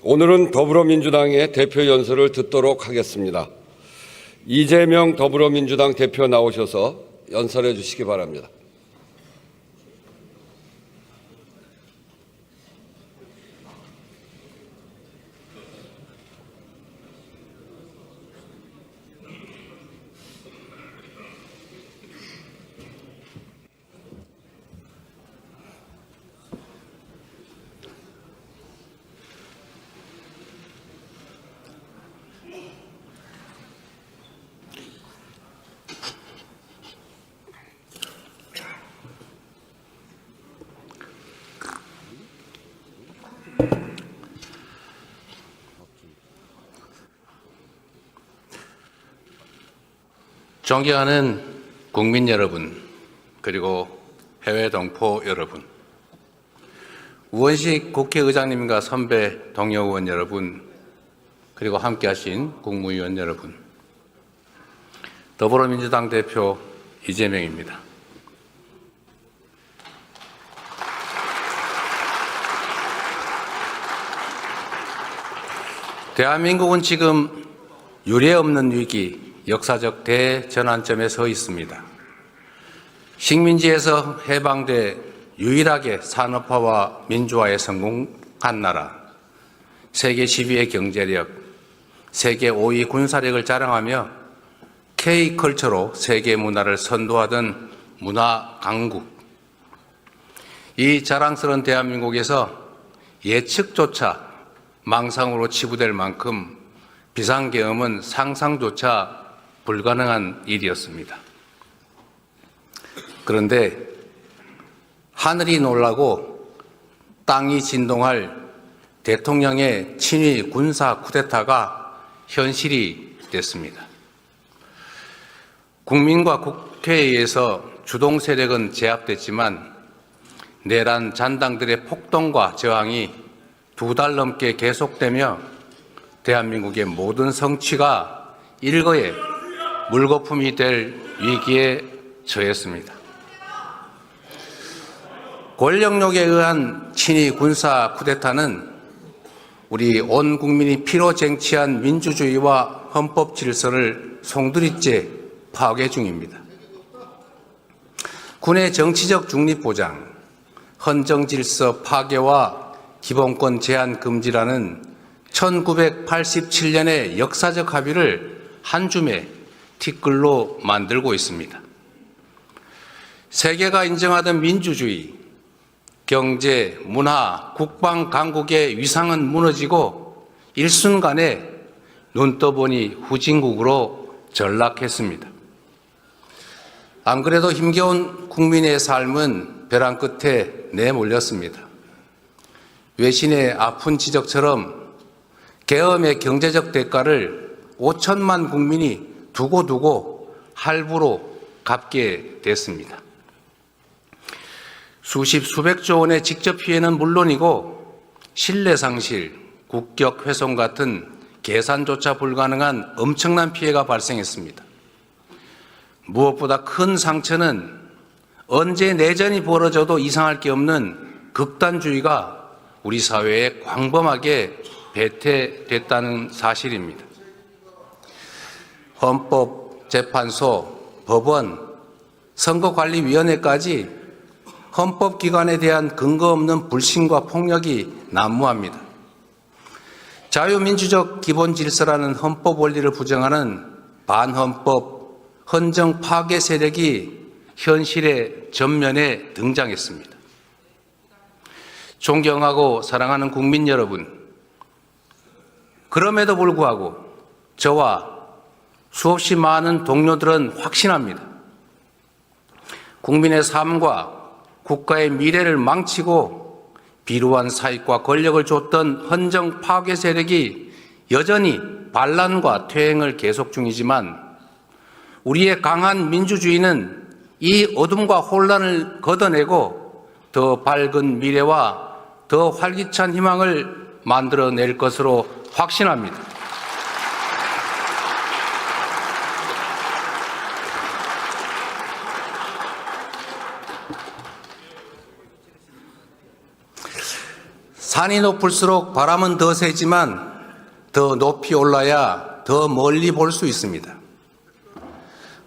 오늘은 더불어민주당의 대표 연설을 듣도록 하겠습니다. 이재명 더불어민주당 대표 나오셔서 연설해 주시기 바랍니다. 존경하는 국민 여러분, 그리고 해외 동포 여러분, 우원식 국회의장님과 선배 동료 의원 여러분, 그리고 함께하신 국무위원 여러분, 더불어민주당 대표 이재명입니다. 대한민국은 지금 유례없는 위기, 역사적 대전환점에 서 있습니다. 식민지에서 해방돼 유일하게 산업화와 민주화에 성공한 나라, 세계 10위의 경제력, 세계 5위 군사력을 자랑하며 K컬처로 세계 문화를 선도하던 문화 강국. 이 자랑스러운 대한민국에서 예측조차 망상으로 치부될 만큼 비상계엄은 상상조차 불가능한 일이었습니다. 그런데 하늘이 놀라고 땅이 진동할 대통령의 친위 군사 쿠데타가 현실이 됐습니다. 국민과 국회에 의해서 주동 세력은 제압됐지만 내란 잔당들의 폭동과 저항이 2달 넘게 계속되며 대한민국의 모든 성취가 일거에 물거품이 될 위기에 처했습니다. 권력욕에 의한 친위 군사 쿠데타는 우리 온 국민이 피로 쟁취한 민주주의와 헌법 질서를 송두리째 파괴 중입니다. 군의 정치적 중립 보장, 헌정 질서 파괴와 기본권 제한 금지라는 1987년의 역사적 합의를 한 줌의 티끌로 만들고 있습니다. 세계가 인정하던 민주주의, 경제, 문화, 국방 강국의 위상은 무너지고 일순간에 눈 떠보니 후진국으로 전락했습니다. 안 그래도 힘겨운 국민의 삶은 벼랑 끝에 내몰렸습니다. 외신의 아픈 지적처럼 계엄의 경제적 대가를 5천만 국민이 두고두고 할부로 갚게 됐습니다. 수십 수백조 원의 직접 피해는 물론이고 신뢰 상실, 국격 훼손 같은 계산조차 불가능한 엄청난 피해가 발생했습니다. 무엇보다 큰 상처는 언제 내전이 벌어져도 이상할 게 없는 극단주의가 우리 사회에 광범하게 배태됐다는 사실입니다. 헌법재판소, 법원, 선거관리위원회까지 헌법기관에 대한 근거 없는 불신과 폭력이 난무합니다. 자유민주적 기본질서라는 헌법 원리를 부정하는 반헌법, 헌정 파괴 세력이 현실의 전면에 등장했습니다. 존경하고 사랑하는 국민 여러분, 그럼에도 불구하고 저와 수없이 많은 동료들은 확신합니다. 국민의 삶과 국가의 미래를 망치고 비루한 사익과 권력을 줬던 헌정 파괴 세력이 여전히 반란과 퇴행을 계속 중이지만 우리의 강한 민주주의는 이 어둠과 혼란을 걷어내고 더 밝은 미래와 더 활기찬 희망을 만들어낼 것으로 확신합니다. 산이 높을수록 바람은 더 세지만 더 높이 올라야 더 멀리 볼 수 있습니다.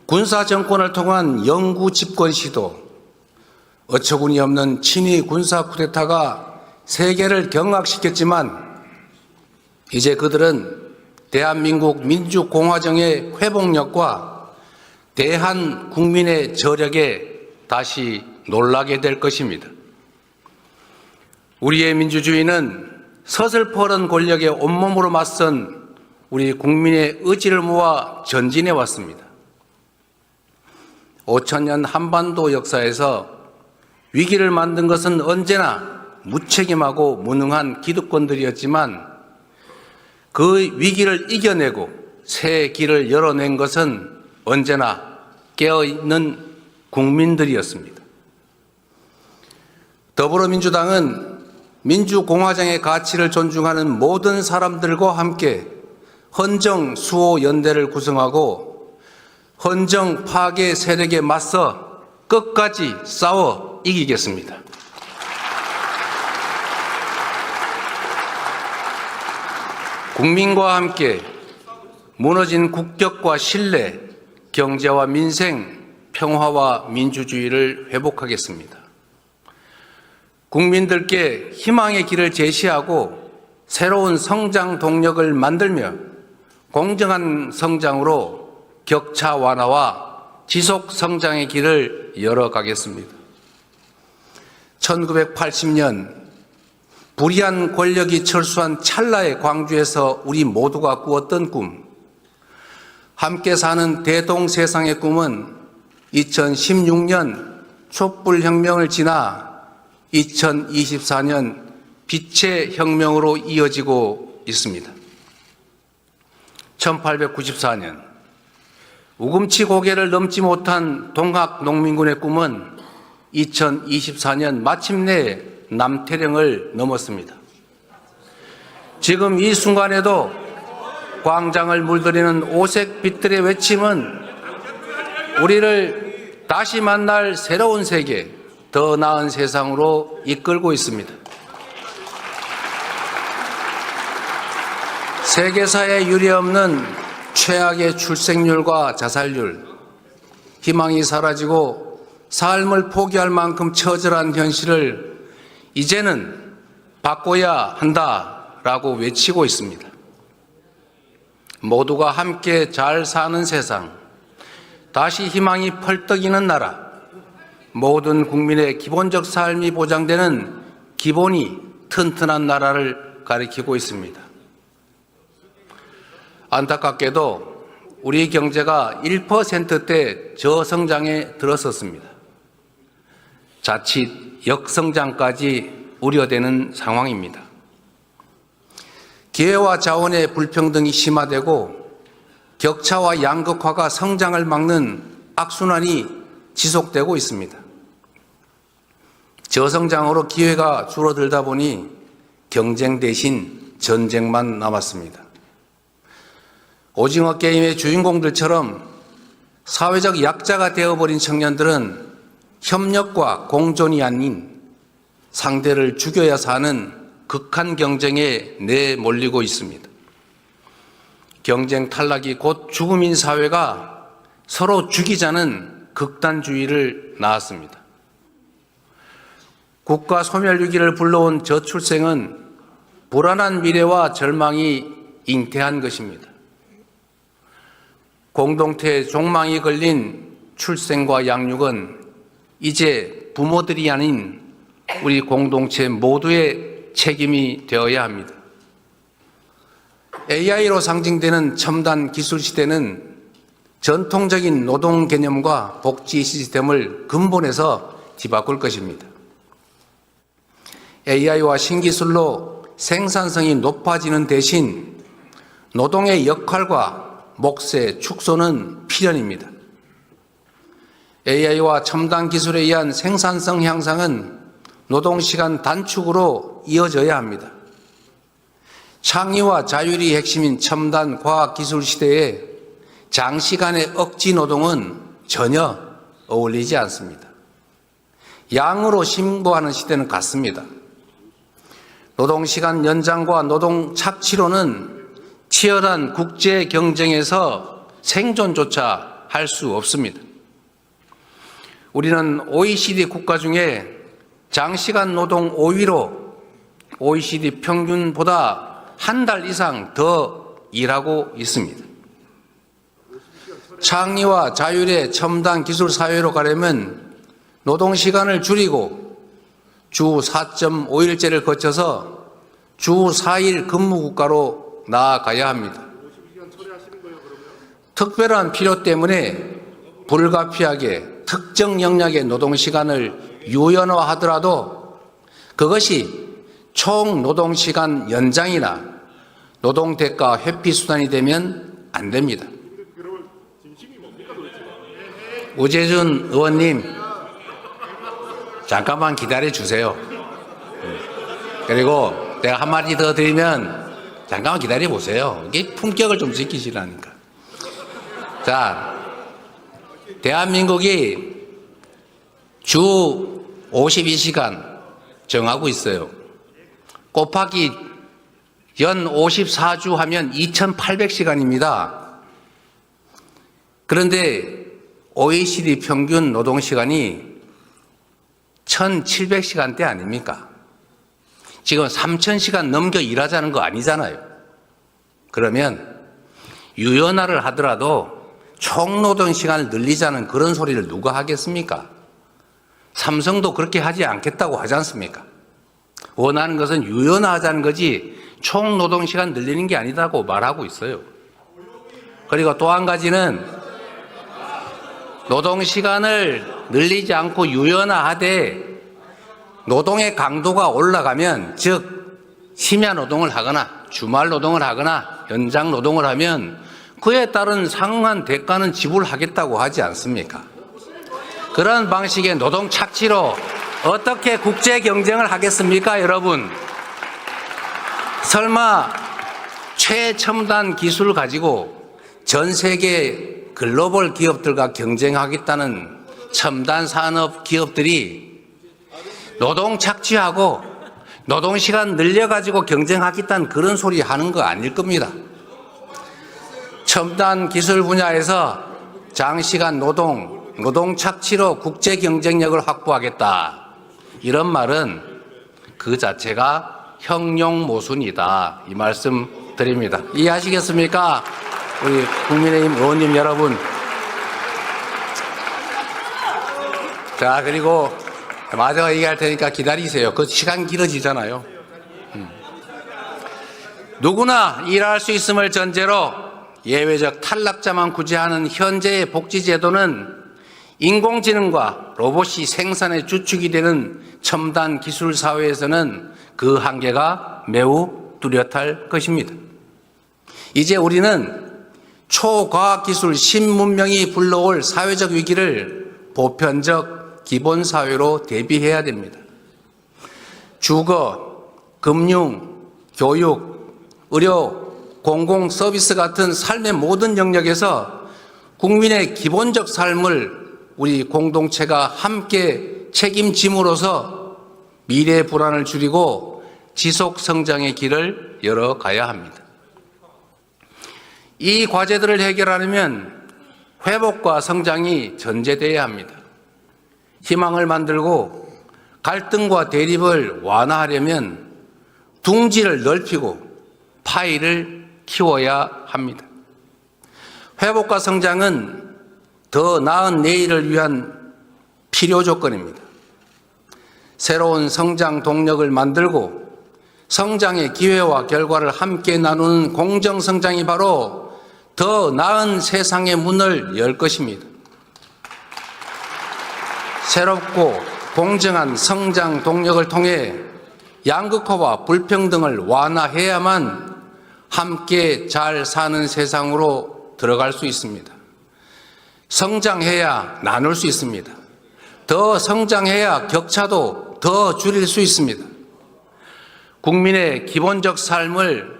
군사 정권을 통한 영구 집권 시도, 어처구니 없는 친위 군사 쿠데타가 세계를 경악시켰지만 이제 그들은 대한민국 민주공화정의 회복력과 대한 국민의 저력에 다시 놀라게 될 것입니다. 우리의 민주주의는 서슬퍼런 권력에 온몸으로 맞선 우리 국민의 의지를 모아 전진해 왔습니다. 5,000년 한반도 역사에서 위기를 만든 것은 언제나 무책임하고 무능한 기득권들이었지만 그 위기를 이겨내고 새 길을 열어낸 것은 언제나 깨어있는 국민들이었습니다. 더불어민주당은 민주공화정의 가치를 존중하는 모든 사람들과 함께 헌정 수호 연대를 구성하고 헌정 파괴 세력에 맞서 끝까지 싸워 이기겠습니다. 국민과 함께 무너진 국격과 신뢰, 경제와 민생, 평화와 민주주의를 회복하겠습니다. 국민들께 희망의 길을 제시하고 새로운 성장 동력을 만들며 공정한 성장으로 격차 완화와 지속 성장의 길을 열어가겠습니다. 1980년 불의한 권력이 철수한 찰나의 광주에서 우리 모두가 꾸었던 꿈, 함께 사는 대동세상의 꿈은 2016년 촛불혁명을 지나 2024년 빛의 혁명으로 이어지고 있습니다. 1894년 우금치 고개를 넘지 못한 동학농민군의 꿈은 2024년 마침내 남태령을 넘었습니다. 지금 이 순간에도 광장을 물들이는 오색 빛들의 외침은 우리를 다시 만날 새로운 세계, 더 나은 세상으로 이끌고 있습니다. 세계사에 유례없는 최악의 출생률과 자살률, 희망이 사라지고 삶을 포기할 만큼 처절한 현실을 이제는 바꿔야 한다라고 외치고 있습니다. 모두가 함께 잘 사는 세상, 다시 희망이 펄떡이는 나라, 모든 국민의 기본적 삶이 보장되는 기본이 튼튼한 나라를 가리키고 있습니다. 안타깝게도 우리 경제가 1%대 저성장에 들어섰습니다. 자칫 역성장까지 우려되는 상황입니다. 기회와 자원의 불평등이 심화되고 격차와 양극화가 성장을 막는 악순환이 지속되고 있습니다. 저성장으로 기회가 줄어들다 보니 경쟁 대신 전쟁만 남았습니다. 오징어 게임의 주인공들처럼 사회적 약자가 되어버린 청년들은 협력과 공존이 아닌 상대를 죽여야 사는 극한 경쟁에 내몰리고 있습니다. 경쟁 탈락이 곧 죽음인 사회가 서로 죽이자는 극단주의를 낳았습니다. 국가 소멸 위기를 불러온 저출생은 불안한 미래와 절망이 잉태한 것입니다. 공동체의 종망이 걸린 출생과 양육은 이제 부모들이 아닌 우리 공동체 모두의 책임이 되어야 합니다. AI로 상징되는 첨단 기술 시대는 전통적인 노동 개념과 복지 시스템을 근본에서 뒤바꿀 것입니다. AI와 신기술로 생산성이 높아지는 대신 노동의 역할과 몫의 축소는 필연입니다. AI와 첨단 기술에 의한 생산성 향상은 노동시간 단축으로 이어져야 합니다. 창의와 자율이 핵심인 첨단 과학기술 시대에 장시간의 억지 노동은 전혀 어울리지 않습니다. 양으로 신고하는 시대는 같습니다. 노동시간 연장과 노동 착취로는 치열한 국제 경쟁에서 생존조차 할 수 없습니다. 우리는 OECD 국가 중에 장시간 노동 5위로 OECD 평균보다 한 달 이상 더 일하고 있습니다. 창의와 자율의 첨단 기술 사회로 가려면 노동시간을 줄이고 주 4.5일제를 거쳐서 주 4일 근무국가로 나아가야 합니다. 특별한 필요 때문에 불가피하게 특정 영역의 노동시간을 유연화하더라도 그것이 총 노동시간 연장이나 노동대가 회피 수단이 되면 안 됩니다. 우재준 의원님, 잠깐만 기다려 주세요. 그리고 내가 한마디 더 드리면 잠깐만 기다려 보세요. 이게 품격을 좀 지키시라니까. 자, 대한민국이 주 52시간 정하고 있어요. 곱하기 연 54주 하면 2800시간입니다. 그런데 OECD 평균 노동시간이 1700시간대 아닙니까? 지금 3000시간 넘겨 일하자는 거 아니잖아요. 그러면 유연화를 하더라도 총노동시간을 늘리자는 그런 소리를 누가 하겠습니까? 삼성도 그렇게 하지 않겠다고 하지 않습니까? 원하는 것은 유연화하자는 거지 총노동시간 늘리는 게 아니다고 말하고 있어요. 그리고 또 한 가지는 노동시간을 늘리지 않고 유연화하되 노동의 강도가 올라가면 즉 심야 노동을 하거나 주말 노동을 하거나 연장 노동을 하면 그에 따른 상응한 대가는 지불하겠다고 하지 않습니까? 그런 방식의 노동 착취로 어떻게 국제 경쟁을 하겠습니까, 여러분? 설마 최첨단 기술을 가지고 전 세계 글로벌 기업들과 경쟁하겠다는 첨단 산업 기업들이 노동 착취하고 노동시간 늘려가지고 경쟁하겠다는 그런 소리 하는 거 아닐 겁니다. 첨단 기술 분야에서 장시간 노동 착취로 국제 경쟁력을 확보하겠다. 이런 말은 그 자체가 형용모순이다. 이 말씀 드립니다. 이해하시겠습니까? 우리 국민의힘 의원님 여러분. 자, 그리고 마저 얘기할 테니까 기다리세요. 그 시간 길어지잖아요. 누구나 일할 수 있음을 전제로 예외적 탈락자만 구제하는 현재의 복지제도는 인공지능과 로봇이 생산의 주축이 되는 첨단 기술 사회에서는 그 한계가 매우 뚜렷할 것입니다. 이제 우리는 초과학기술 신문명이 불러올 사회적 위기를 보편적 기본사회로 대비해야 됩니다. 주거, 금융, 교육, 의료, 공공서비스 같은 삶의 모든 영역에서 국민의 기본적 삶을 우리 공동체가 함께 책임짐으로써 미래 불안을 줄이고 지속 성장의 길을 열어가야 합니다. 이 과제들을 해결하려면 회복과 성장이 전제되어야 합니다. 희망을 만들고 갈등과 대립을 완화하려면 둥지를 넓히고 파이를 키워야 합니다. 회복과 성장은 더 나은 내일을 위한 필요 조건입니다. 새로운 성장 동력을 만들고 성장의 기회와 결과를 함께 나누는 공정성장이 바로 더 나은 세상의 문을 열 것입니다. 새롭고 공정한 성장 동력을 통해 양극화와 불평등을 완화해야만 함께 잘 사는 세상으로 들어갈 수 있습니다. 성장해야 나눌 수 있습니다. 더 성장해야 격차도 더 줄일 수 있습니다. 국민의 기본적 삶을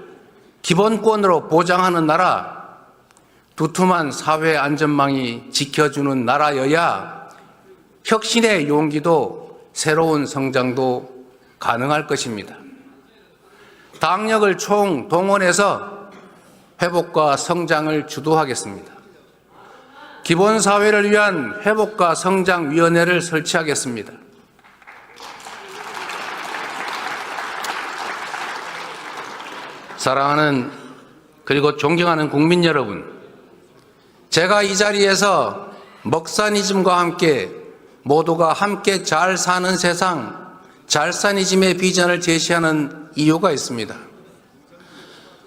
기본권으로 보장하는 나라, 두툼한 사회 안전망이 지켜주는 나라여야 혁신의 용기도 새로운 성장도 가능할 것입니다. 당력을 총동원해서 회복과 성장을 주도하겠습니다. 기본사회를 위한 회복과 성장위원회를 설치하겠습니다. 사랑하는 그리고 존경하는 국민 여러분, 제가 이 자리에서 먹사니즘과 함께 모두가 함께 잘 사는 세상, 잘사니즘의 비전을 제시하는 이유가 있습니다.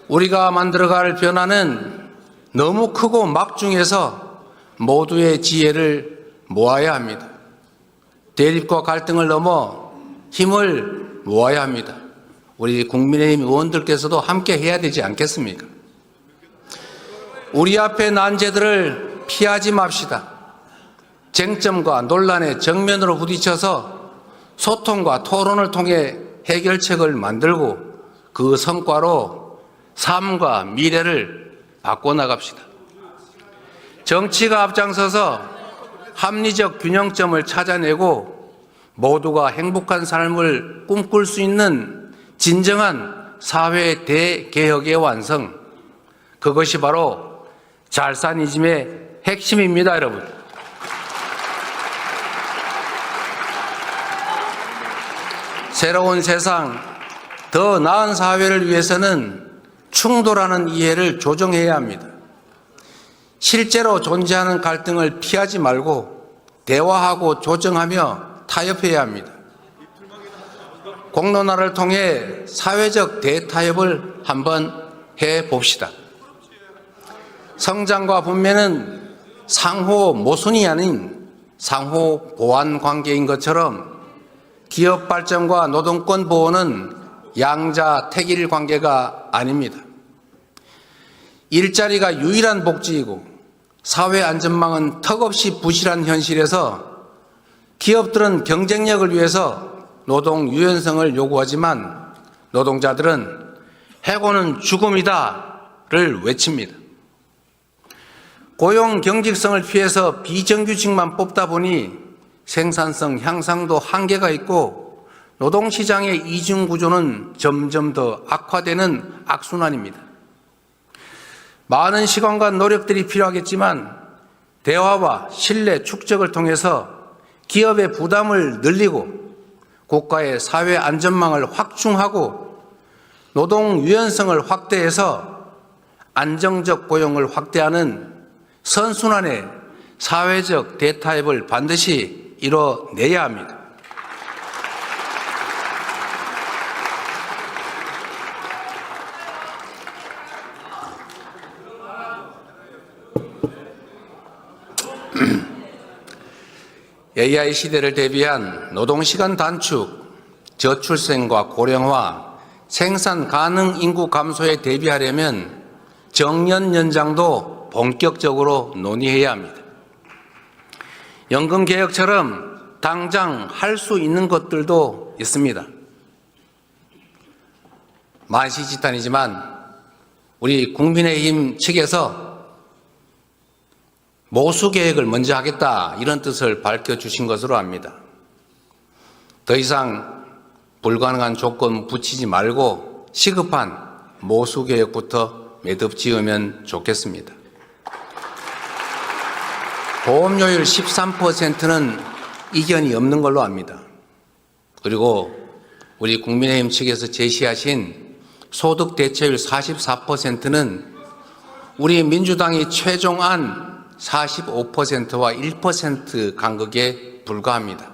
우리가 만들어갈 변화는 너무 크고 막중해서 모두의 지혜를 모아야 합니다. 대립과 갈등을 넘어 힘을 모아야 합니다. 우리 국민의힘 의원들께서도 함께 해야 되지 않겠습니까? 우리 앞에 난제들을 피하지 맙시다. 쟁점과 논란의 정면으로 부딪혀서 소통과 토론을 통해 해결책을 만들고 그 성과로 삶과 미래를 바꿔나갑시다. 정치가 앞장서서 합리적 균형점을 찾아내고 모두가 행복한 삶을 꿈꿀 수 있는 진정한 사회 대개혁의 완성, 그것이 바로 잘사니즘의 핵심입니다, 여러분. 새로운 세상, 더 나은 사회를 위해서는 충돌하는 이해를 조정해야 합니다. 실제로 존재하는 갈등을 피하지 말고 대화하고 조정하며 타협해야 합니다. 공론화를 통해 사회적 대타협을 한번 해봅시다. 성장과 분배는 상호 모순이 아닌 상호 보완 관계인 것처럼 기업 발전과 노동권 보호는 양자택일 관계가 아닙니다. 일자리가 유일한 복지이고 사회 안전망은 턱없이 부실한 현실에서 기업들은 경쟁력을 위해서 노동 유연성을 요구하지만 노동자들은 해고는 죽음이다를 외칩니다. 고용 경직성을 피해서 비정규직만 뽑다 보니 생산성 향상도 한계가 있고 노동시장의 이중구조는 점점 더 악화되는 악순환입니다. 많은 시간과 노력들이 필요하겠지만 대화와 신뢰 축적을 통해서 기업의 부담을 늘리고 국가의 사회 안전망을 확충하고 노동 유연성을 확대해서 안정적 고용을 확대하는 선순환의 사회적 대타협을 반드시 이뤄내야 합니다. AI 시대를 대비한 노동시간 단축, 저출생과 고령화, 생산 가능 인구 감소에 대비하려면 정년 연장도 본격적으로 논의해야 합니다. 연금 개혁처럼 당장 할 수 있는 것들도 있습니다. 만시지탄이지만 우리 국민의힘 측에서 모수 계획을 먼저 하겠다 이런 뜻을 밝혀주신 것으로 압니다. 더 이상 불가능한 조건 붙이지 말고 시급한 모수 계획부터 매듭 지으면 좋겠습니다. 보험료율 13%는 이견이 없는 걸로 압니다. 그리고 우리 국민의힘 측에서 제시하신 소득 대체율 44%는 우리 민주당이 최종안 45%와 1% 간극에 불과합니다.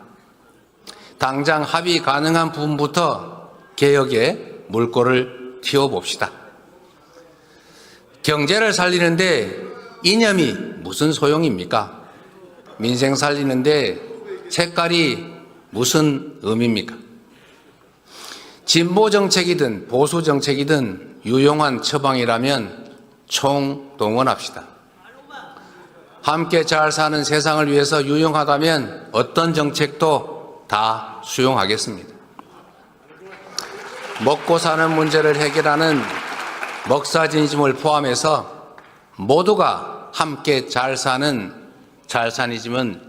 당장 합의 가능한 부분부터 개혁에 물꼬를 틔워봅시다. 경제를 살리는데 이념이 무슨 소용입니까? 민생 살리는데 색깔이 무슨 의미입니까? 진보 정책이든 보수 정책이든 유용한 처방이라면 총동원합시다. 함께 잘 사는 세상을 위해서 유용하다면 어떤 정책도 다 수용하겠습니다. 먹고 사는 문제를 해결하는 먹사니즘을 포함해서 모두가 함께 잘 사는 잘사니즘은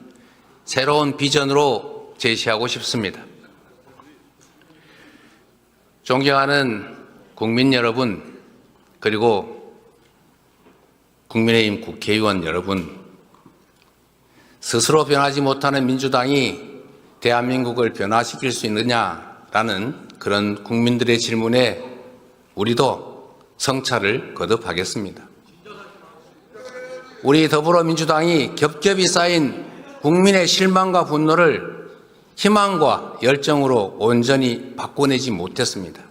새로운 비전으로 제시하고 싶습니다. 존경하는 국민 여러분, 그리고 국민의힘 국회의원 여러분, 스스로 변하지 못하는 민주당이 대한민국을 변화시킬 수 있느냐라는 그런 국민들의 질문에 우리도 성찰을 거듭하겠습니다. 우리 더불어민주당이 겹겹이 쌓인 국민의 실망과 분노를 희망과 열정으로 온전히 바꿔내지 못했습니다.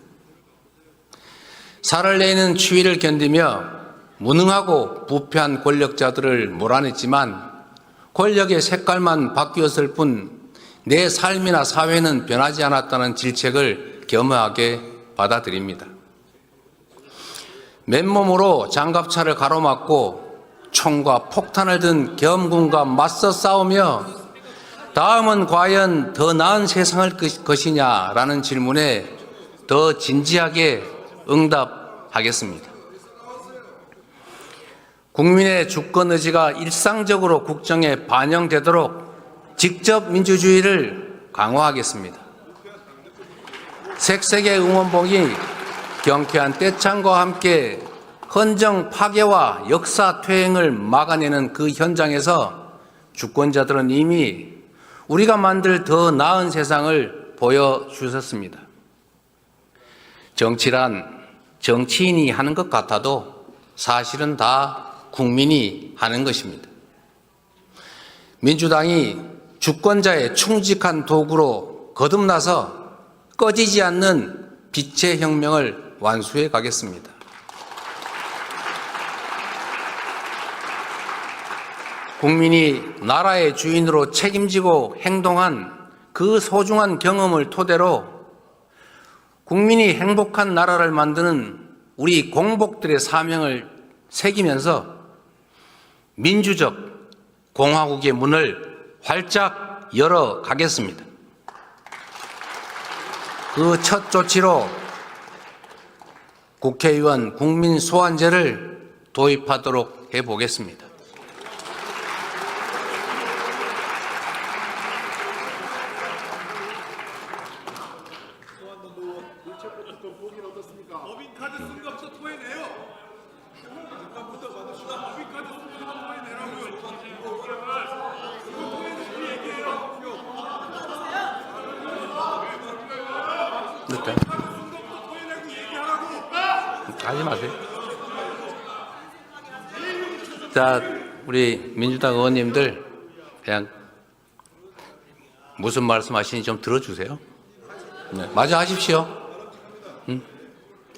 살을 내는 추위를 견디며 무능하고 부패한 권력자들을 몰아냈지만 권력의 색깔만 바뀌었을 뿐 내 삶이나 사회는 변하지 않았다는 질책을 겸허하게 받아들입니다. 맨몸으로 장갑차를 가로막고 총과 폭탄을 든 계엄군과 맞서 싸우며 다음은 과연 더 나은 세상을 것이냐라는 질문에 더 진지하게 응답하겠습니다. 국민의 주권 의지가 일상적으로 국정에 반영되도록 직접 민주주의를 강화하겠습니다. 색색의 응원봉이 경쾌한 떼창과 함께 헌정 파괴와 역사 퇴행을 막아내는 그 현장에서 주권자들은 이미 우리가 만들 더 나은 세상을 보여주셨습니다. 정치란 정치인이 하는 것 같아도 사실은 다 국민이 하는 것입니다. 민주당이 주권자의 충직한 도구로 거듭나서 꺼지지 않는 빛의 혁명을 완수해 가겠습니다. 국민이 나라의 주인으로 책임지고 행동한 그 소중한 경험을 토대로 국민이 행복한 나라를 만드는 우리 공복들의 사명을 새기면서 민주적 공화국의 문을 활짝 열어가겠습니다. 그 첫 조치로 국회의원 국민 소환제를 도입하도록 해보겠습니다. 법인카드 쓴 것부터 토해내요. 법인카드 쓴 것부터 토해내라고요. 이거 토해내는 그 얘기예요. 일단 토해내고 얘기하라고. 하지 마세요. 자, 우리 민주당 의원님들 그냥 무슨 말씀하시는지 좀 들어주세요. 네, 마저 하십시오.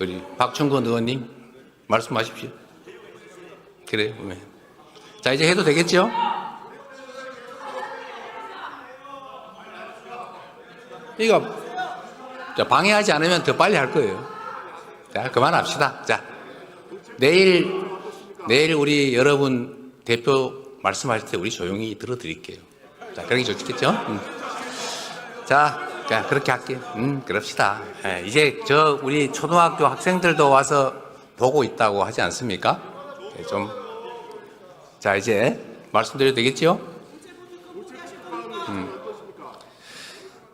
우리 박충건 의원님 말씀하십시오. 그래요. 네. 자, 이제 해도 되겠죠? 이거 방해하지 않으면 더 빨리 할 거예요. 자, 그만합시다. 자, 내일 우리 여러분 대표 말씀하실 때 우리 조용히 들어드릴게요. 자, 그러기 좋겠죠? 자, 그렇게 할게요. 그럽시다. 예, 이제 우리 초등학교 학생들도 와서 보고 있다고 하지 않습니까? 예, 자, 이제 말씀드려도 되겠죠?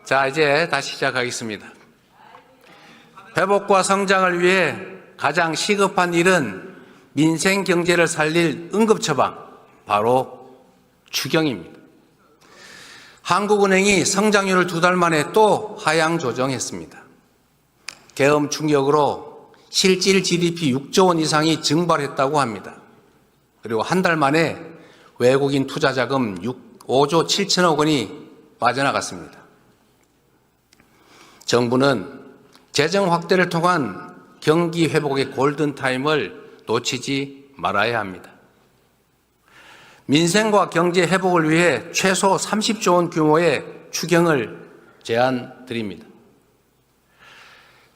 자, 이제 다시 시작하겠습니다. 회복과 성장을 위해 가장 시급한 일은 민생 경제를 살릴 응급처방, 바로 추경입니다. 한국은행이 성장률을 2달 만에 또 하향 조정했습니다. 계엄 충격으로 실질 GDP 6조 원 이상이 증발했다고 합니다. 그리고 한 달 만에 외국인 투자 자금 5조 7천억 원이 빠져나갔습니다. 정부는 재정 확대를 통한 경기 회복의 골든타임을 놓치지 말아야 합니다. 민생과 경제 회복을 위해 최소 30조 원 규모의 추경을 제안드립니다.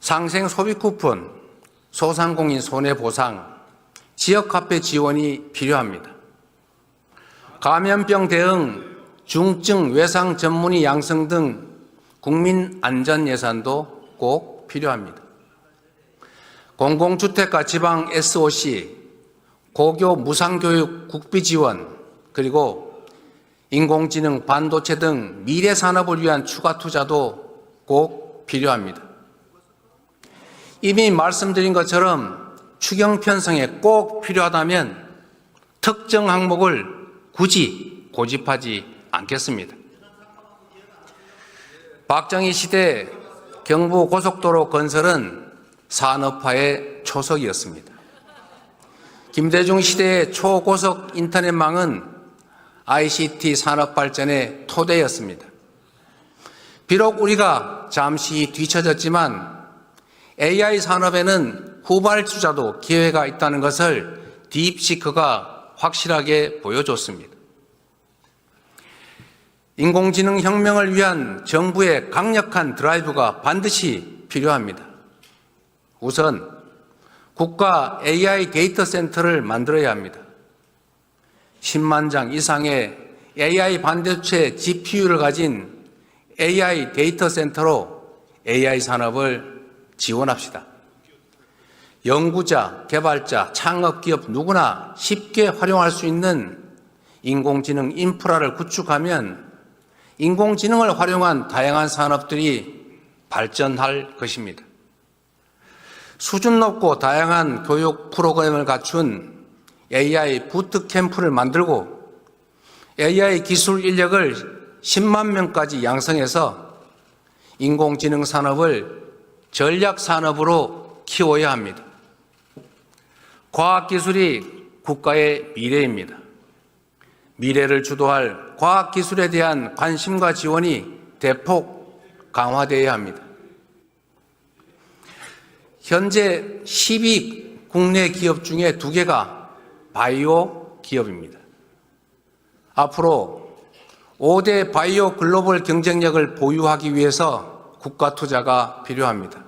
상생 소비 쿠폰, 소상공인 손해보상, 지역화폐 지원이 필요합니다. 감염병 대응, 중증 외상 전문의 양성 등 국민 안전 예산도 꼭 필요합니다. 공공주택과 지방 SOC, 고교 무상교육 국비 지원, 그리고 인공지능, 반도체 등 미래 산업을 위한 추가 투자도 꼭 필요합니다. 이미 말씀드린 것처럼 추경 편성에 꼭 필요하다면 특정 항목을 굳이 고집하지 않겠습니다. 박정희 시대 경부고속도로 건설은 산업화의 초석이었습니다. 김대중 시대의 초고속 인터넷망은 ICT 산업 발전의 토대였습니다. 비록 우리가 잠시 뒤처졌지만 AI 산업에는 후발주자도 기회가 있다는 것을 딥시크가 확실하게 보여줬습니다. 인공지능 혁명을 위한 정부의 강력한 드라이브가 반드시 필요합니다. 우선 국가 AI 데이터 센터를 만들어야 합니다. 10만 장 이상의 AI 반도체 GPU를 가진 AI 데이터 센터로 AI 산업을 지원합시다. 연구자, 개발자, 창업기업 누구나 쉽게 활용할 수 있는 인공지능 인프라를 구축하면 인공지능을 활용한 다양한 산업들이 발전할 것입니다. 수준 높고 다양한 교육 프로그램을 갖춘 AI 부트캠프를 만들고 AI 기술 인력을 10만 명까지 양성해서 인공지능 산업을 전략 산업으로 키워야 합니다. 과학기술이 국가의 미래입니다. 미래를 주도할 과학기술에 대한 관심과 지원이 대폭 강화되어야 합니다. 현재 10위 국내 기업 중에 2개가 바이오 기업입니다. 앞으로 5대 바이오 글로벌 경쟁력을 보유하기 위해서 국가 투자가 필요합니다.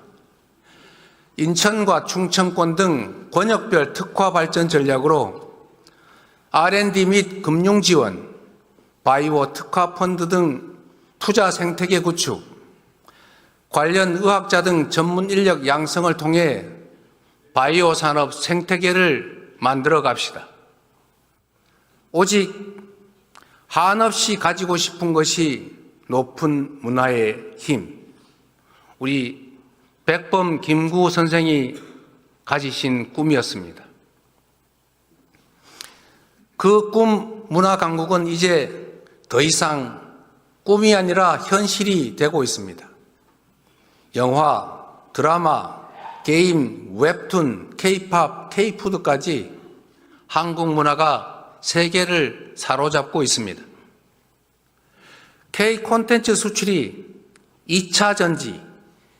인천과 충청권 등 권역별 특화 발전 전략으로 R&D 및 금융 지원, 바이오 특화 펀드 등 투자 생태계 구축, 관련 의학자 등 전문 인력 양성을 통해 바이오 산업 생태계를 만들어 갑시다. 오직 한없이 가지고 싶은 것이 높은 문화의 힘. 우리 백범 김구 선생이 가지신 꿈이었습니다. 그 꿈 문화 강국은 이제 더 이상 꿈이 아니라 현실이 되고 있습니다. 영화, 드라마, 게임, 웹툰, K-팝, K-푸드까지 한국 문화가 세계를 사로잡고 있습니다. K-콘텐츠 수출이 2차 전지,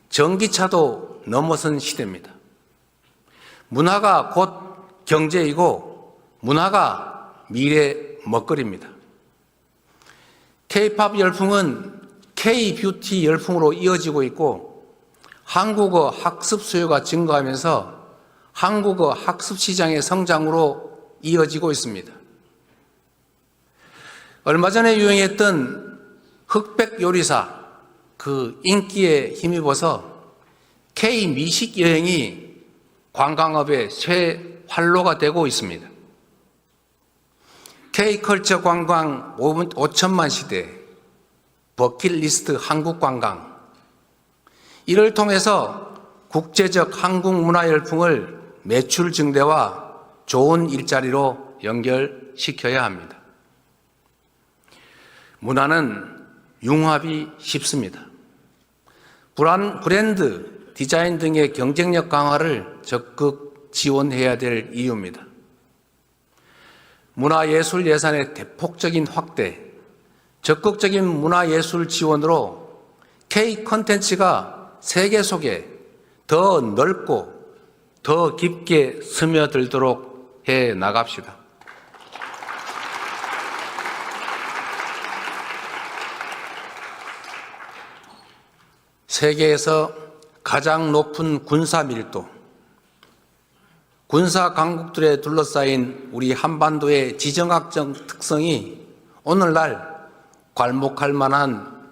전기차도 넘어선 시대입니다. 문화가 곧 경제이고 문화가 미래 먹거리입니다. K-팝 열풍은 K-뷰티 열풍으로 이어지고 있고 한국어 학습 수요가 증가하면서 한국어 학습 시장의 성장으로 이어지고 있습니다. 얼마 전에 유행했던 흑백 요리사 그 인기에 힘입어서 K 미식 여행이 관광업의 새 활로가 되고 있습니다. K-컬처 관광 5천만 시대, 버킷리스트 한국 관광, 이를 통해서 국제적 한국 문화 열풍을 매출 증대와 좋은 일자리로 연결시켜야 합니다. 문화는 융합이 쉽습니다. 브랜드, 디자인 등의 경쟁력 강화를 적극 지원해야 될 이유입니다. 문화예술 예산의 대폭적인 확대, 적극적인 문화예술 지원으로 K-콘텐츠가 세계 속에 더 넓고 더 깊게 스며들도록 해 나갑시다. 세계에서 가장 높은 군사 밀도, 군사 강국들에 둘러싸인 우리 한반도의 지정학적 특성이 오늘날 괄목할 만한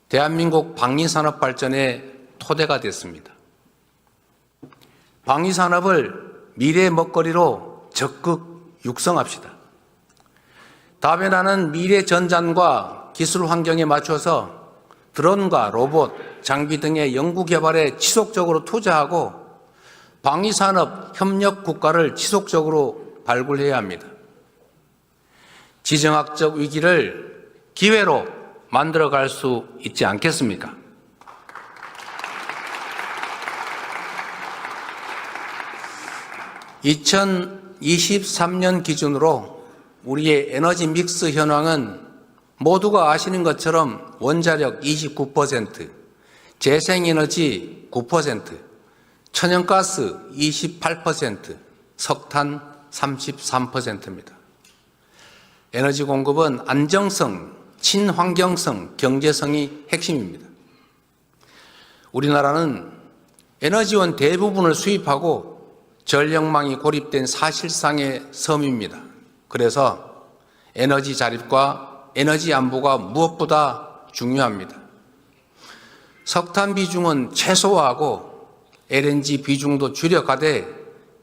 대한민국 방위산업 발전의 토대가 됐습니다. 방위산업을 미래 먹거리로 적극 육성합시다. 다변화는 미래 전장과 기술 환경에 맞춰서 드론과 로봇, 장비 등의 연구 개발에 지속적으로 투자하고 방위산업 협력 국가를 지속적으로 발굴해야 합니다. 지정학적 위기를 기회로 만들어갈 수 있지 않겠습니까? (2023년) 기준으로 우리의 에너지 믹스 현황은 모두가 아시는 것처럼 원자력 29%, 재생에너지 9%, 천연가스 28%, 석탄 33%입니다. 에너지 공급은 안정성, 친환경성, 경제성이 핵심입니다. 우리나라는 에너지원 대부분을 수입하고 전력망이 고립된 사실상의 섬입니다. 그래서 에너지 자립과 에너지 안보가 무엇보다 중요합니다. 석탄 비중은 최소화하고 LNG 비중도 줄여가되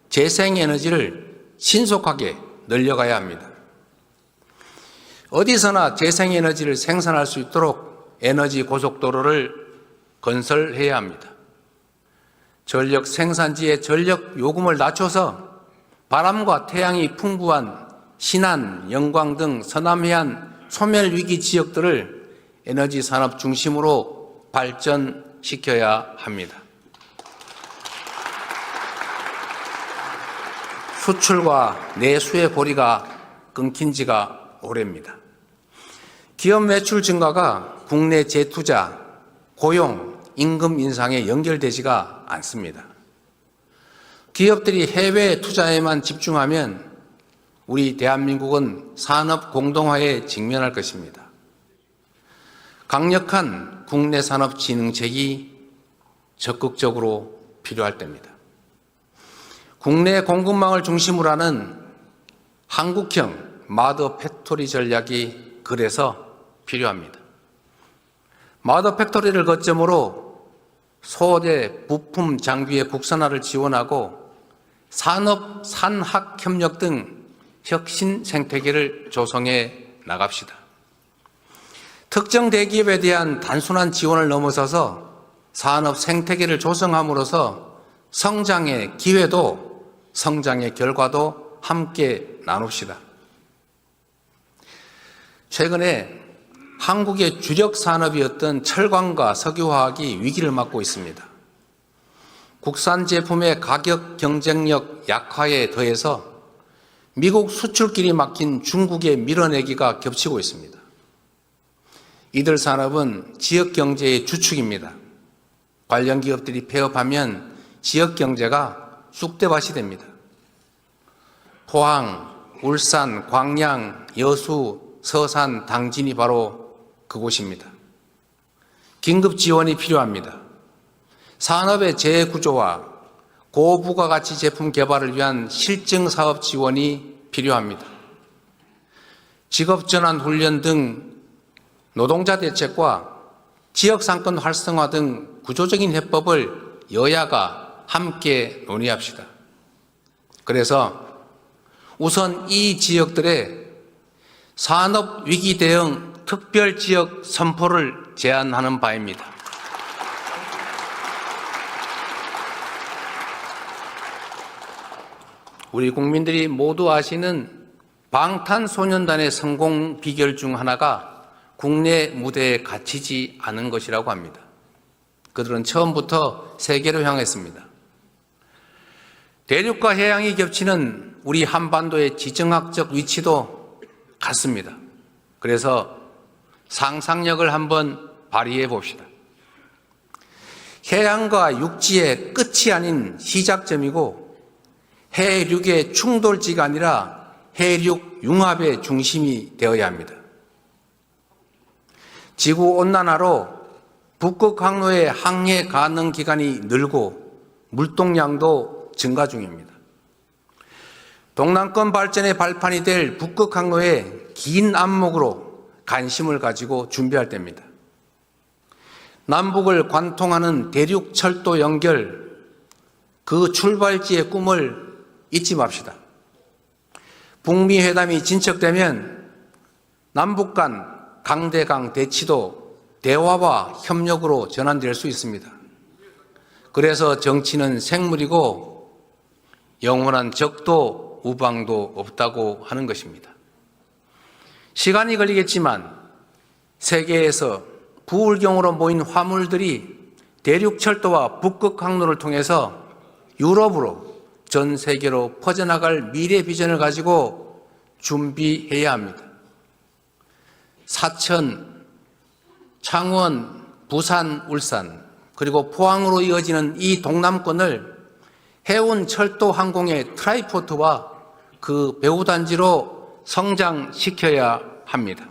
재생에너지를 신속하게 늘려가야 합니다. 어디서나 재생에너지를 생산할 수 있도록 에너지 고속도로를 건설해야 합니다. 전력 생산지의 전력 요금을 낮춰서 바람과 태양이 풍부한 신안, 영광 등 서남해안 소멸위기 지역들을 에너지 산업 중심으로 발전시켜야 합니다. 수출과 내수의 고리가 끊긴 지가 오래입니다. 기업 매출 증가가 국내 재투자, 고용, 임금 인상에 연결되지가 않습니다. 기업들이 해외 투자에만 집중하면 우리 대한민국은 산업 공동화에 직면할 것입니다. 강력한 국내 산업 진흥책이 적극적으로 필요할 때입니다. 국내 공급망을 중심으로 하는 한국형 마더 팩토리 전략이 그래서 필요합니다. 마더 팩토리를 거점으로 소재, 부품, 장비의 국산화를 지원하고 산업, 산학 협력 등 혁신 생태계를 조성해 나갑시다. 특정 대기업에 대한 단순한 지원을 넘어서서 산업 생태계를 조성함으로써 성장의 기회도 성장의 결과도 함께 나눕시다. 최근에 한국의 주력 산업이었던 철강과 석유화학이 위기를 맞고 있습니다. 국산 제품의 가격 경쟁력 약화에 더해서 미국 수출길이 막힌 중국의 밀어내기가 겹치고 있습니다. 이들 산업은 지역 경제의 주축입니다. 관련 기업들이 폐업하면 지역 경제가 쑥대밭이 됩니다. 포항, 울산, 광양, 여수, 서산, 당진이 바로 그곳입니다. 긴급 지원이 필요합니다. 산업의 재구조와 고부가가치 제품 개발을 위한 실증 사업 지원이 필요합니다. 직업전환 훈련 등 노동자 대책과 지역상권 활성화 등 구조적인 해법을 여야가 함께 논의합시다. 그래서 우선 이 지역들의 산업위기 대응 특별지역 선포를 제안하는 바입니다. 우리 국민들이 모두 아시는 방탄소년단의 성공 비결 중 하나가 국내 무대에 갇히지 않은 것이라고 합니다. 그들은 처음부터 세계로 향했습니다. 대륙과 해양이 겹치는 우리 한반도의 지정학적 위치도 같습니다. 그래서 상상력을 한번 발휘해 봅시다. 해양과 육지의 끝이 아닌 시작점이고 해륙의 충돌지가 아니라 해륙 융합의 중심이 되어야 합니다. 지구온난화로 북극 항로의 항해 가능 기간이 늘고 물동량도 증가 중입니다. 동남권 발전의 발판이 될 북극 항로의 긴 안목으로 관심을 가지고 준비할 때입니다. 남북을 관통하는 대륙 철도 연결, 그 출발지의 꿈을 잊지 맙시다. 북미 회담이 진척되면 남북 간 강대강 대치도 대화와 협력으로 전환될 수 있습니다. 그래서 정치는 생물이고 영원한 적도 우방도 없다고 하는 것입니다. 시간이 걸리겠지만 세계에서 부울경으로 모인 화물들이 대륙철도와 북극 항로를 통해서 유럽으로 전 세계로 퍼져나갈 미래 비전을 가지고 준비해야 합니다. 사천, 창원, 부산, 울산 그리고 포항으로 이어지는 이 동남권을 해운 철도 항공의 트라이포트와 그 배후단지로 성장시켜야 합니다.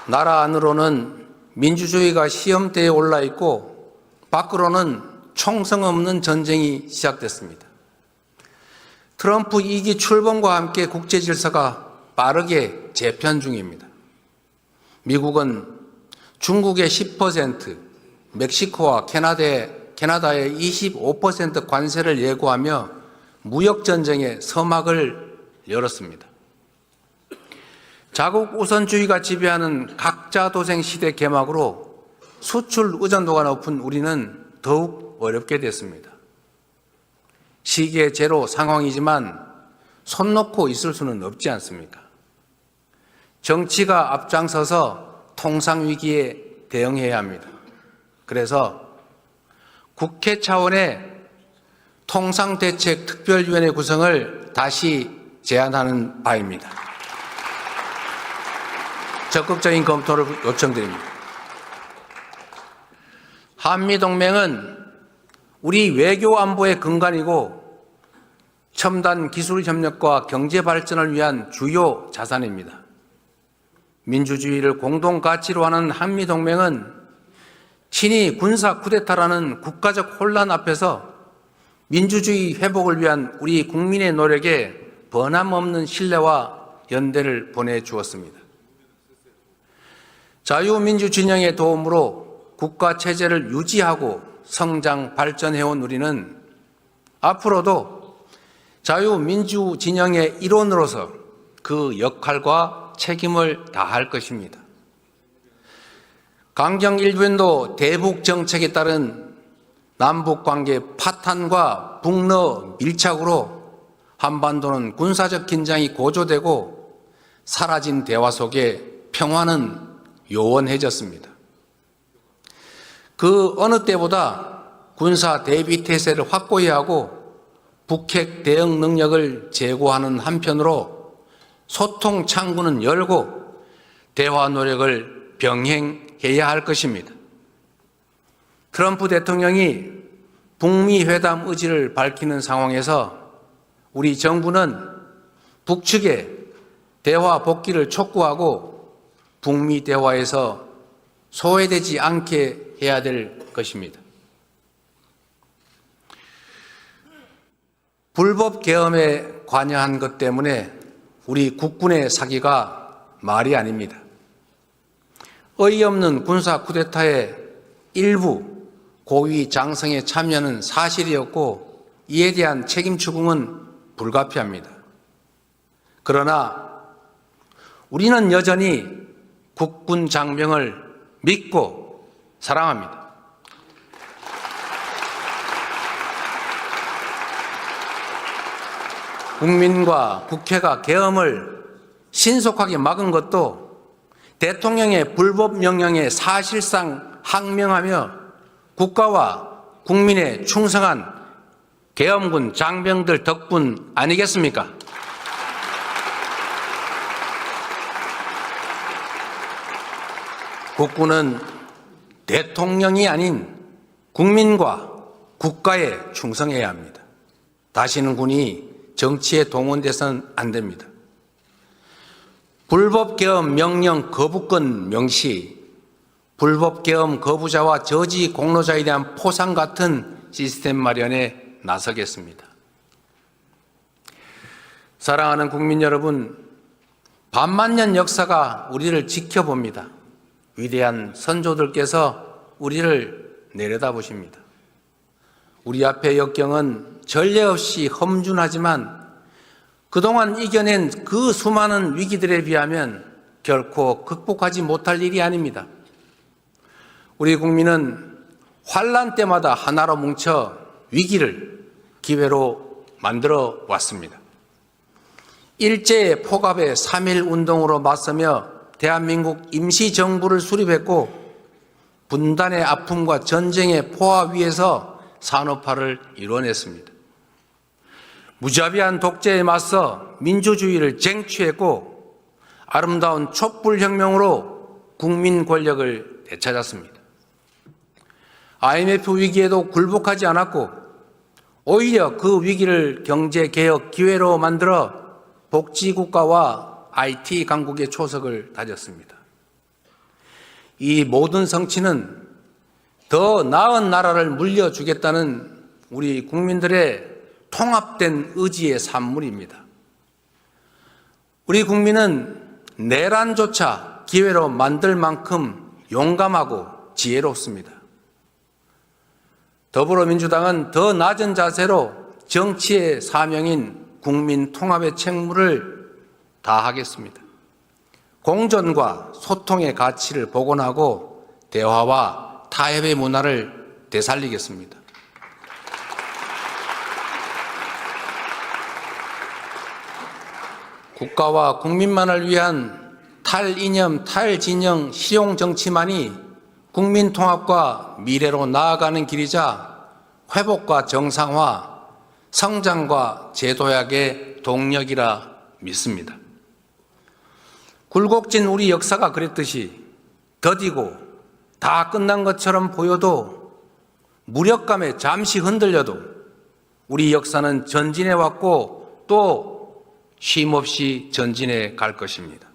나라 안으로는 민주주의가 시험대에 올라 있고 밖으로는 총성 없는 전쟁이 시작됐습니다. 트럼프 2기 출범과 함께 국제 질서가 빠르게 재편 중입니다. 미국은 중국의 10%, 멕시코와 캐나다의 25% 관세를 예고하며 무역전쟁의 서막을 열었습니다. 자국 우선주의가 지배하는 각자 도생 시대 개막으로 수출 의존도가 높은 우리는 더욱 어렵게 됐습니다. 시계 제로 상황이지만 손 놓고 있을 수는 없지 않습니까? 정치가 앞장서서 통상위기에 대응해야 합니다. 그래서 국회 차원의 통상대책특별위원회 구성을 다시 제안하는 바입니다. 적극적인 검토를 요청드립니다. 한미동맹은 우리 외교 안보의 근간이고 첨단 기술 협력과 경제 발전을 위한 주요 자산입니다. 민주주의를 공동 가치로 하는 한미동맹은 친위 군사 쿠데타라는 국가적 혼란 앞에서 민주주의 회복을 위한 우리 국민의 노력에 변함없는 신뢰와 연대를 보내주었습니다. 자유민주 진영의 도움으로 국가 체제를 유지하고 성장 발전해온 우리는 앞으로도 자유민주 진영의 일원으로서 그 역할과 책임을 다할 것입니다. 강경 일변도 대북 정책에 따른 남북 관계 파탄과 북러 밀착으로 한반도는 군사적 긴장이 고조되고 사라진 대화 속에 평화는 요원해졌습니다. 그 어느 때보다 군사 대비 태세를 확고히 하고 북핵 대응 능력을 제고하는 한편으로 소통 창구는 열고 대화 노력을 병행해야 할 것입니다. 트럼프 대통령이 북미 회담 의지를 밝히는 상황에서 우리 정부는 북측에 대화 복귀를 촉구하고 북미 대화에서 소외되지 않게 해야 될 것입니다. 불법 계엄에 관여한 것 때문에 우리 국군의 사기가 말이 아닙니다. 어이없는 군사 쿠데타의 일부 고위 장성의 참여는 사실이었고 이에 대한 책임 추궁은 불가피합니다. 그러나 우리는 여전히 국군 장병을 믿고 사랑합니다. 국민과 국회가 계엄을 신속하게 막은 것도 대통령의 불법 명령에 사실상 항명하며 국가와 국민에 충성한 계엄군 장병들 덕분 아니겠습니까? 국군은 대통령이 아닌 국민과 국가에 충성해야 합니다. 다시는 군이 정치에 동원돼서는 안 됩니다. 불법 계엄 명령 거부권 명시, 불법 계엄 거부자와 저지 공로자에 대한 포상 같은 시스템 마련에 나서겠습니다. 사랑하는 국민 여러분, 반만년 역사가 우리를 지켜봅니다. 위대한 선조들께서 우리를 내려다보십니다. 우리 앞의 역경은 전례 없이 험준하지만 그동안 이겨낸 그 수많은 위기들에 비하면 결코 극복하지 못할 일이 아닙니다. 우리 국민은 환란 때마다 하나로 뭉쳐 위기를 기회로 만들어 왔습니다. 일제의 포갑의 3.1 운동으로 맞서며 대한민국 임시정부를 수립했고 분단의 아픔과 전쟁의 포화 위에서 산업화를 이뤄냈습니다. 무자비한 독재에 맞서 민주주의를 쟁취했고 아름다운 촛불혁명으로 국민 권력을 되찾았습니다. IMF 위기에도 굴복하지 않았고 오히려 그 위기를 경제개혁 기회로 만들어 복지국가와 IT 강국의 초석을 다졌습니다. 이 모든 성취는 더 나은 나라를 물려주겠다는 우리 국민들의 통합된 의지의 산물입니다. 우리 국민은 내란조차 기회로 만들 만큼 용감하고 지혜롭습니다. 더불어민주당은 더 낮은 자세로 정치의 사명인 국민 통합의 책무를 다하겠습니다. 공존과 소통의 가치를 복원하고 대화와 타협의 문화를 되살리겠습니다. 국가와 국민만을 위한 탈이념, 탈진영, 실용 정치만이 국민 통합과 미래로 나아가는 길이자 회복과 정상화, 성장과 재도약의 동력이라 믿습니다. 굴곡진 우리 역사가 그랬듯이 더디고 다 끝난 것처럼 보여도 무력감에 잠시 흔들려도 우리 역사는 전진해 왔고 또 쉼없이 전진해 갈 것입니다.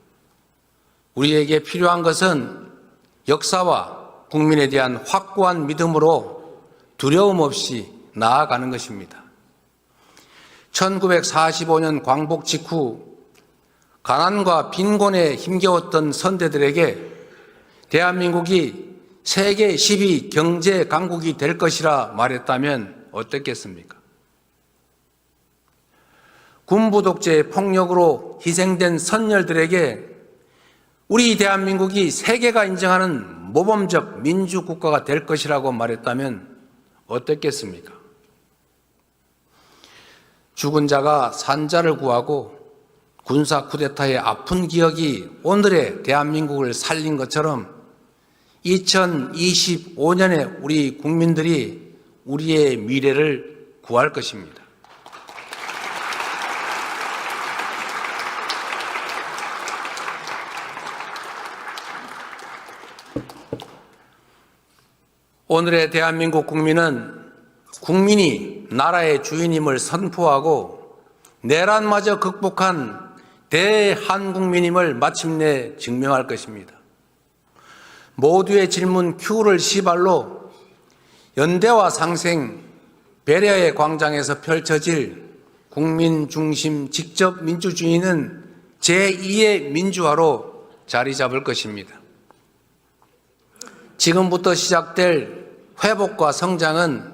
우리에게 필요한 것은 역사와 국민에 대한 확고한 믿음으로 두려움 없이 나아가는 것입니다. 1945년 광복 직후 가난과 빈곤에 힘겨웠던 선대들에게 대한민국이 세계 10위 경제 강국이 될 것이라 말했다면 어떻겠습니까? 군부 독재의 폭력으로 희생된 선열들에게 우리 대한민국이 세계가 인정하는 모범적 민주국가가 될 것이라고 말했다면 어떻겠습니까? 죽은 자가 산자를 구하고 군사 쿠데타의 아픈 기억이 오늘의 대한민국을 살린 것처럼 2025년에 우리 국민들이 우리의 미래를 구할 것입니다. 오늘의 대한민국 국민은 국민이 나라의 주인임을 선포하고 내란마저 극복한 대한국민임을 마침내 증명할 것입니다. 모두의 질문 Q를 시발로 연대와 상생, 배려의 광장에서 펼쳐질 국민 중심 직접 민주주의는 제2의 민주화로 자리 잡을 것입니다. 지금부터 시작될 회복과 성장은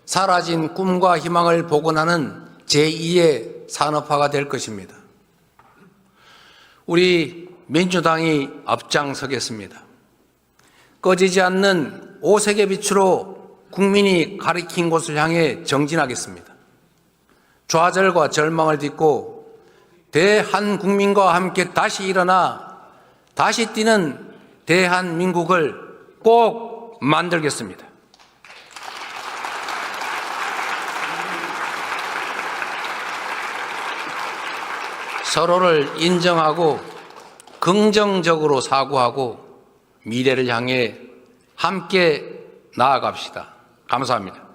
사라진 꿈과 희망을 복원하는 제2의 산업화가 될 것입니다. 우리 민주당이 앞장서겠습니다. 꺼지지 않는 오색의 빛으로 국민이 가리킨 곳을 향해 정진하겠습니다. 좌절과 절망을 딛고 대한국민과 함께 다시 일어나 다시 뛰는 대한민국을 꼭 만들겠습니다. 서로를 인정하고 긍정적으로 사고하고 미래를 향해 함께 나아갑시다. 감사합니다.